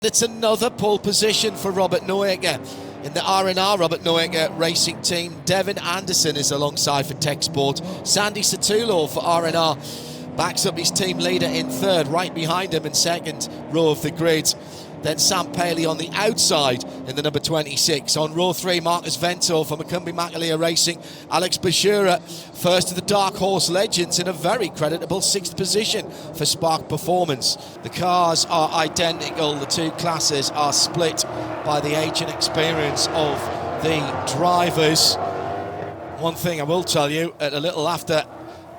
It's another pole position for Robert Noecker. In the R&R Robert Noecker racing team, Devin Anderson is alongside for Tech Sport. Sandy Satulo for R&R backs up his team leader in third, right behind him in second row of the grid. Then Sam Paley on the outside in the number 26. On row 3, Marcus Vento for McCumbee McAleer Racing. Alex Buescher, first of the Dark Horse Legends, in a very creditable 6th position for Spark Performance. The cars are identical. The two classes are split by the age and experience of the drivers. One thing I will tell you, at a little after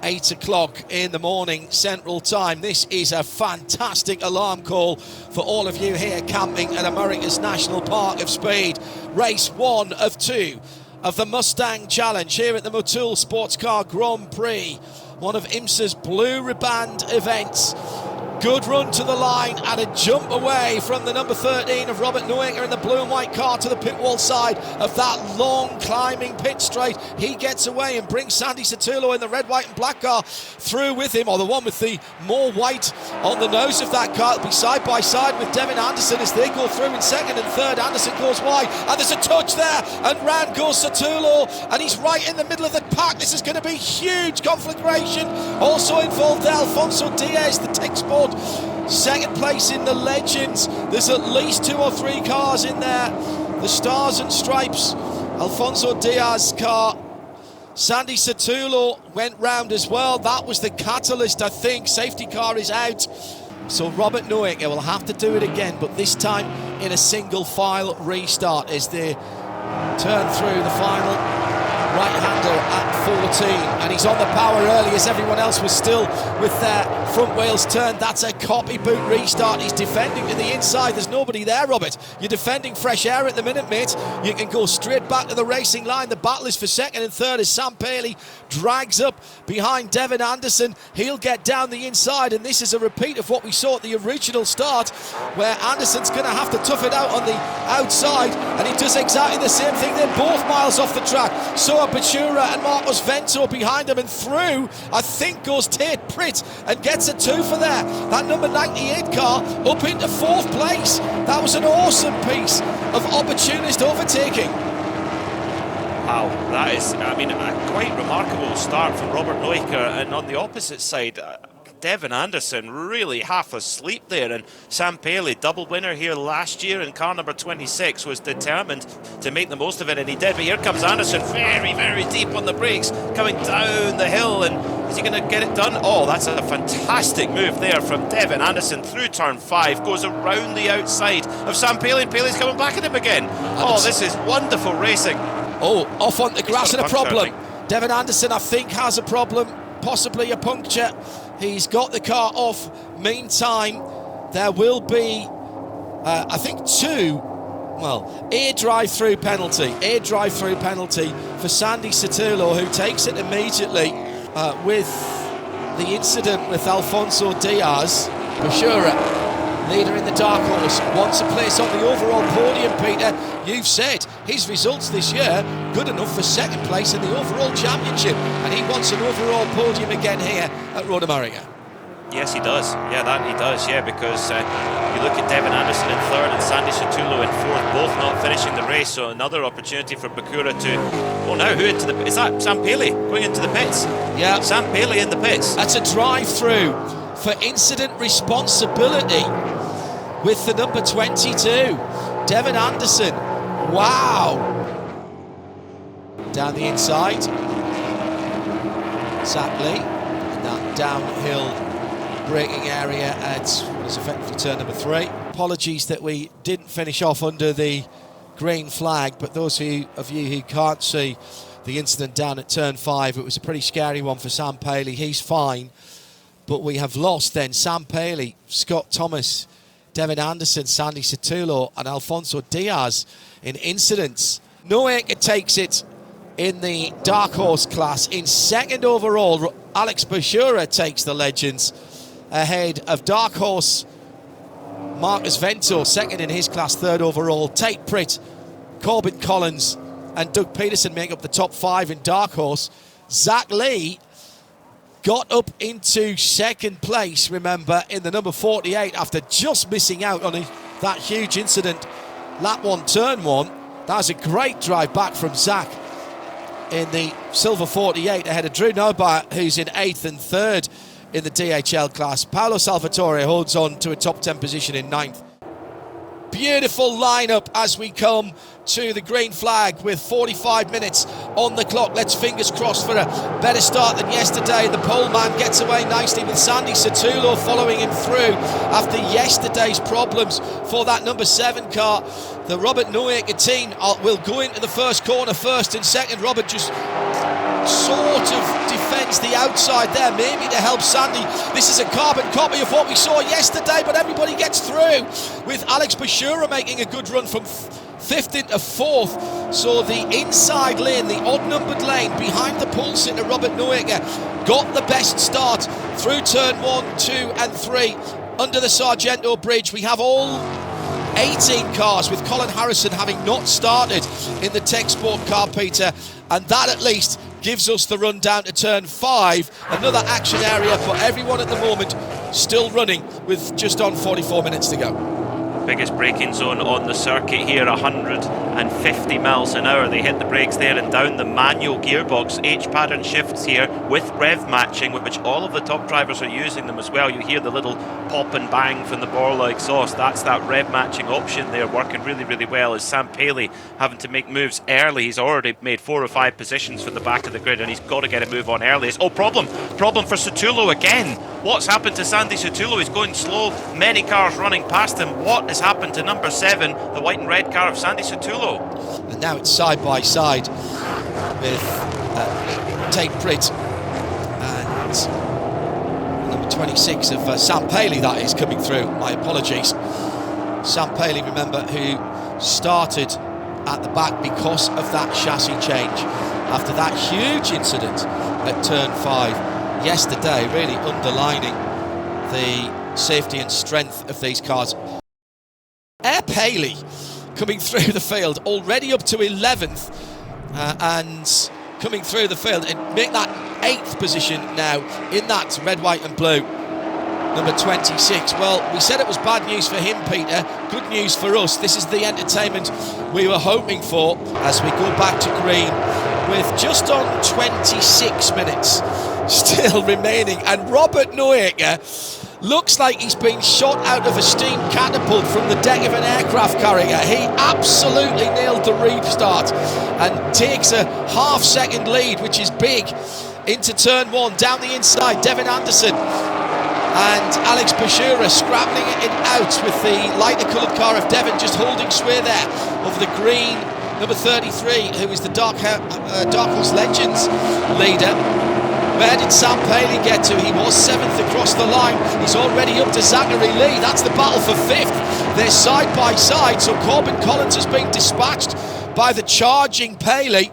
8 o'clock in the morning Central Time, this is a fantastic alarm call for all of you here camping at America's National Park of Speed. Race 1 of 2 of the Mustang Challenge here at the Motul Sports Car Grand Prix, one of IMSA's blue riband events. Good run to the line and a jump away from the number 13 of Robert Noecker in the blue and white car to the pit wall side of that long climbing pit straight. He gets away and brings Sandy Satulo in the red, white and black car through with him, or the one with the more white on the nose of that car. It'll be side by side with Devin Anderson as they go through in second and third. Anderson goes wide and there's a touch there and round goes Satulo and he's right in the middle of the pack. This is going to be huge conflagration. Also involved Alfonso Diaz, the Tech Sport second place in the Legends. There's at least 2 or 3 cars in there. The Stars and Stripes, Alfonso Diaz car. Sandy Satulo went round as well. That was the catalyst, I think. Safety car is out. So Robert Noecker will have to do it again, but this time in a single file restart as they turn through the final right-hander at 14, and he's on the power early as everyone else was still with their front wheels turned. That's a copy boot restart. He's defending to the inside. There's nobody there, Robert. You're defending fresh air at the minute, mate. You can go straight back to the racing line. The battle is for second and third as Sam Paley drags up behind Devin Anderson. He'll get down the inside, and this is a repeat of what we saw at the original start, where Anderson's going to have to tough it out on the outside, and he does exactly the same thing. They're both miles off the track. So are Buescher and Marcus Vento behind him, and through, I think, goes Tate Pritt and gets a 2 for there. That number 98 car up into 4th place. That was an awesome piece of opportunist overtaking. Wow, that is, I mean, a quite remarkable start from Robert Noecker, and on the opposite side, Devin Anderson really half asleep there, and Sam Paley, double winner here last year in car number 26, was determined to make the most of it, and he did. But here comes Anderson, very, very deep on the brakes, coming down the hill, and is he going to get it done? Oh, that's a fantastic move there from Devin Anderson through turn 5, goes around the outside of Sam Paley, and Paley's coming back at him again. Oh, this is wonderful racing. Oh, off on the grass and a problem. Devin Anderson, I think, has a problem, possibly a puncture. He's got the car off. Meantime, there will be, I think, 2, well, a drive-through penalty for Sandy Satulo, who takes it immediately with the incident with Alfonso Diaz. Buescher, leader in the Dark Horse, wants a place on the overall podium, Peter. You've said his results this year good enough for second place in the overall championship, and he wants an overall podium again here at Road America. Yes, he does. Yeah, that he does. Yeah, because you look at Devin Anderson in third and Sandy Satulo in fourth, both not finishing the race. So another opportunity for Buescher to. Oh, now who into the? Is that Sam Paley going into the pits? Yeah, Sam Paley in the pits. That's a drive-through for incident responsibility with the number 22, Devin Anderson. Wow. Down the inside, Zachary in that downhill braking area at what is effectively turn number 3. Apologies that we didn't finish off under the green flag, but those of you who can't see the incident down at turn 5, it was a pretty scary one for Sam Paley. He's fine, but we have lost then Sam Paley, Scott Thomas, Devin Anderson, Sandy Satulo and Alfonso Diaz in incidents. Noecker takes it in the Dark Horse class. In second overall, Alex Buescher takes the Legends ahead of Dark Horse Marcus Vento, second in his class, third overall. Tate Pritt, Corbin Collins and Doug Peterson make up the top 5 in Dark Horse. Zach Lee got up into second place, remember, in the number 48 after just missing out on that huge incident, lap 1, turn 1. That was a great drive back from Zach in the silver 48 ahead of Drew Nobart, who's in 8th and 3rd in the DHL class. Paolo Salvatore holds on to a top 10 position in 9th. Beautiful lineup as we come to the green flag with 45 minutes on the clock. Let's fingers crossed for a better start than yesterday. The pole man gets away nicely with Sandy Sottulo following him through after yesterday's problems for that number 7 car. The Robert Neuecker team will go into the first corner first and second. Robert just sort of defends the outside there, maybe to help Sandy. This is a carbon copy of what we saw yesterday, but everybody gets through with Alex Buescher making a good run from 5th into 4th. So the inside lane, the odd-numbered lane behind the pole sitter Robert Neuecker, got the best start through turn 1, 2 and 3 under the Sargento Bridge. We have all 18 cars, with Colin Harrison having not started in the Tech Sport car, Peter, and that at least gives us the run down to turn 5, another action area for everyone at the moment, still running with just on 44 minutes to go. Biggest braking zone on the circuit here, 150 miles an hour. They hit the brakes there and down. The manual gearbox H-pattern shifts here with rev matching, which all of the top drivers are using them as well. You hear the little pop and bang from the Borla exhaust. That's that rev matching option there, working really, really well. As Sam Paley having to make moves early. He's already made 4 or 5 positions from the back of the grid, and he's got to get a move on early. Oh, problem for Sottulo again. What's happened to Sandy Sottulo? He's going slow. Many cars running past him. What has happened to number 7, the white and red car of Sandy Sottulo? And now it's side by side with Tate Britt and number 26 of Sam Paley, that is, coming through. My apologies. Sam Paley, remember, who started at the back because of that chassis change after that huge incident at turn 5 yesterday, really underlining the safety and strength of these cars. Air Paley coming through the field, already up to 11th and coming through the field and make that 8th position now in that red, white and blue. Number 26. Well, we said it was bad news for him, Peter. Good news for us. This is the entertainment we were hoping for as we go back to green with just on 26 minutes still remaining. And Robert Neuecker looks like he's been shot out of a steam catapult from the deck of an aircraft carrier. He absolutely nailed the restart and takes a half-second lead, which is big, into turn 1. Down the inside, Devin Anderson and Alex Buescher scrabbling it out with the lighter coloured car of Devin just holding sway there over the green number 33, who is the Dark Horse Legends leader. Where did Sam Paley get to? He was 7th across the line. He's already up to Zachary Lee. That's the battle for 5th. They're side by side, so Corbin Collins has been dispatched by the charging Paley,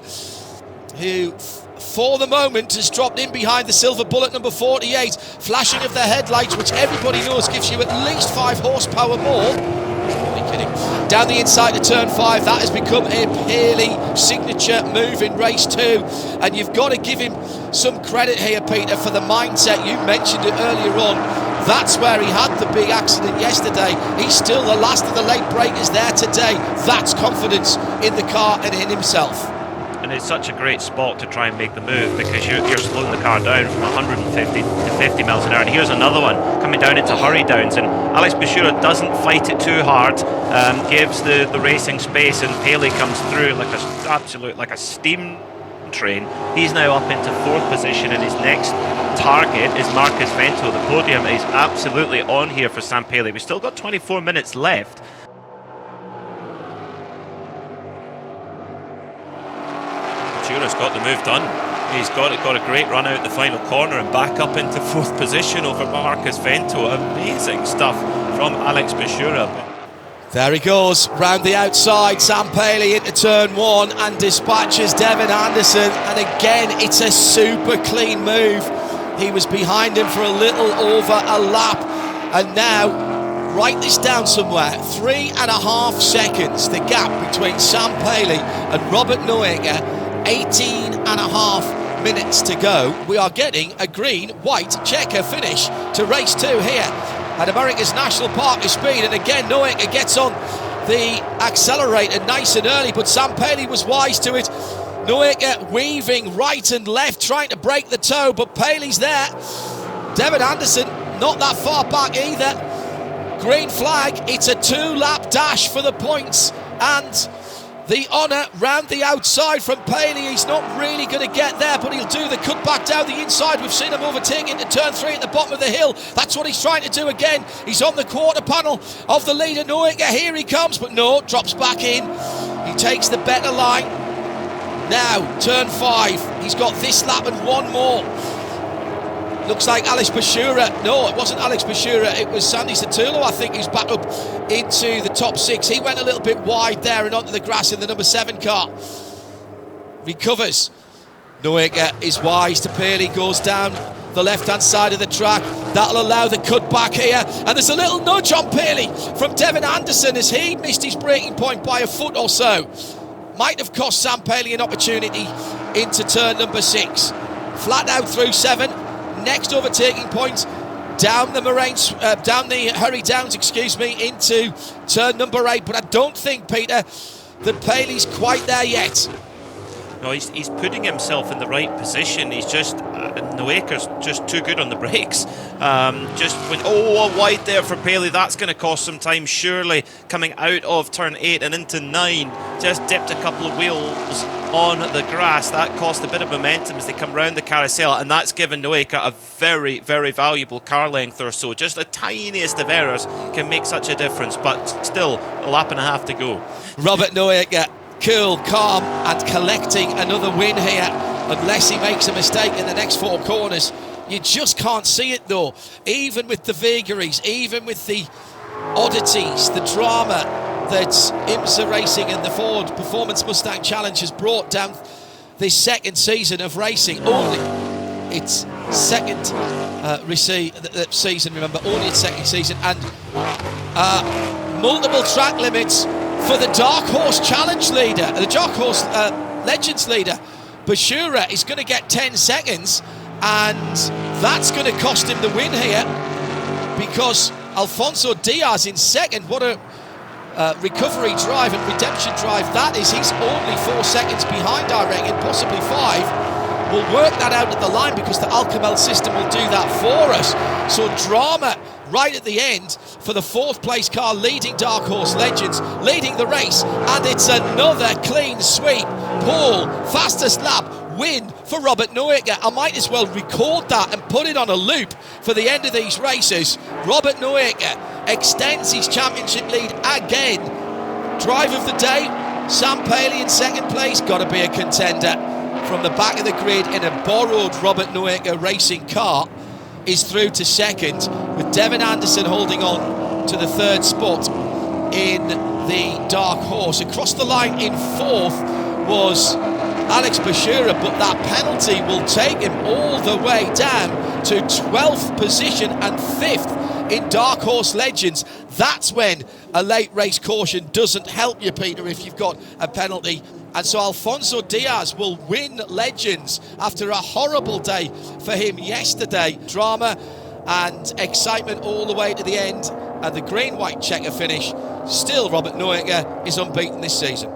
who for the moment has dropped in behind the silver bullet number 48. Flashing of the headlights, which everybody knows gives you at least 5 horsepower more. Kidding. Down the inside of turn 5, that has become a Paley signature move in race 2, and you've got to give him some credit here, Peter, for the mindset. You mentioned it earlier on. That's where he had the big accident yesterday. He's still the last of the late breakers there today. That's confidence in the car and in himself. And it's such a great spot to try and make the move, because you're slowing the car down from 150 to 50 miles an hour. And here's another one coming down into hurry downs, and Alex Buescher doesn't fight it too hard, gives the racing space, and Paley comes through like a steam train. He's now up into 4th position, and his next target is Marcus Vento. The podium is absolutely on here for Sam Paley. We've still got 24 minutes left. Buescher's got the move done. He's got a great run out the final corner and back up into 4th position over Marcus Vento. Amazing stuff from Alex Buescher. There he goes, round the outside, Sam Paley into turn 1 and dispatches Devin Anderson, and again it's a super clean move. He was behind him for a little over a lap, and now, write this down somewhere, 3.5 seconds the gap between Sam Paley and Robert Neuecker. 18.5 minutes to go. We are getting a green, white checker finish to race 2 here at America's National Park of Speed, and again Noeka gets on the accelerator nice and early, but Sam Paley was wise to it. Noeka weaving right and left, trying to break the toe, but Paley's there. Devin Anderson not that far back either. Green flag, it's a 2-lap dash for the points, and the honour round the outside from Paley. He's not really going to get there, but he'll do the cut back down the inside. We've seen him overtaking into turn 3 at the bottom of the hill. That's what he's trying to do again. He's on the quarter panel of the leader, Noeka. Here he comes, but no, drops back in. He takes the better line. Now, turn 5. He's got this lap and one more. Looks like Alex Buescher. No, it wasn't Alex Buescher. It was Sandy Satullo, I think, who's back up into the top 6. He went a little bit wide there and onto the grass in the number 7 car. Recovers. Noeka is wise to Paley, goes down the left-hand side of the track. That'll allow the cut back here. And there's a little nudge on Paley from Devin Anderson as he missed his braking point by a foot or so. Might have cost Sam Paley an opportunity into turn number 6. Flat out through 7. Next overtaking point down the Hurry Downs, into turn number 8. But I don't think, Peter, that Paley's quite there yet. No, he's putting himself in the right position. He's just Noeka's just too good on the brakes. Just went wide there for Paley. That's going to cost some time, surely, coming out of turn 8 and into 9. Just dipped a couple of wheels on the grass. That cost a bit of momentum as they come round the carousel, and that's given Noeka a very, very valuable car length or so. Just the tiniest of errors can make such a difference, but still a lap and a half to go. Robert Noeka, cool, calm, and collecting another win here, unless he makes a mistake in the next 4 corners. You just can't see it though, even with the vagaries, even with the oddities, the drama that IMSA Racing and the Ford Performance Mustang Challenge has brought down this second season of racing. Only its second season, remember, only its second season, and multiple track limits for the Dark Horse Challenge leader, the Dark Horse Legends leader. Buescher is going to get 10 seconds, and that's going to cost him the win here, because Alfonso Diaz in second. What a recovery drive and redemption drive that is. He's only 4 seconds behind, I reckon, possibly 5. We'll work that out at the line because the Alcamel system will do that for us. So drama right at the end for the 4th place car leading Dark Horse Legends, leading the race, and it's another clean sweep. Pole, fastest lap, win for Robert Noeka. I might as well record that and put it on a loop for the end of these races. Robert Noeka extends his championship lead again. Drive of the day, Sam Paley in second place, got to be a contender. From the back of the grid in a borrowed Robert Noeka racing car is through to second, with Devin Anderson holding on to the 3rd spot in the Dark Horse. Across the line in 4th was Alex Buescher, but that penalty will take him all the way down to 12th position and 5th in Dark Horse Legends. That's when a late race caution doesn't help you, Peter, if you've got a penalty. And so Alfonso Diaz will win Legends after a horrible day for him yesterday. Drama and excitement all the way to the end, and the green-white checker finish. Still, Robert Noeka is unbeaten this season.